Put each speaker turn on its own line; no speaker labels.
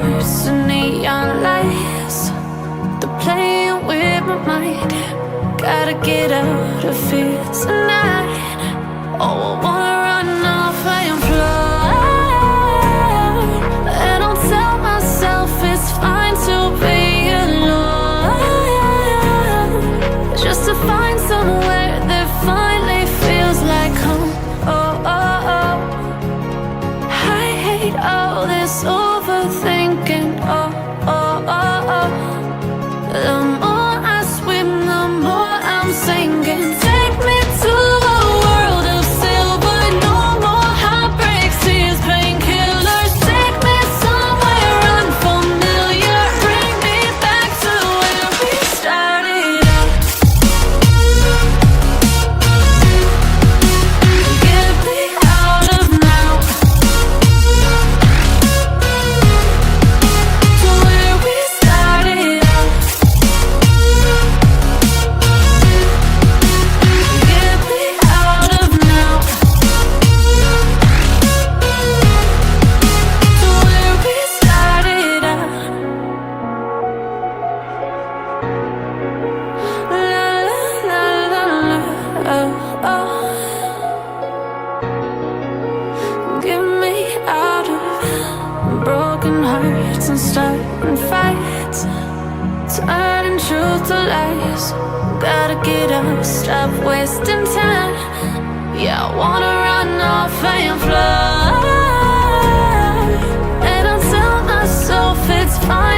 hearts to neon lights. They're playing with my mind. Gotta get out of here tonight. Oh, I wanna run off and fly. And I'll tell myself it's fine to be alone, just to find somewhere that finally feels like home. Oh, oh, oh. I hate all this overthinking. Oh, oh, oh, oh. The more I swim, the more I'm sinking. Take me to a world of silver. No more heartbreaks, tears, painkillers. Take me somewhere unfamiliar. Bring me back to where we started out. Get me out of now, to where we started out. Get me out of now, to where we started out. La la la la la, oh, oh. Get me out of broken hearts and starting fights, turning truth to lies. Gotta get up, stop wasting time. Yeah, I wanna run off and fly. And I'll tell myself it's fine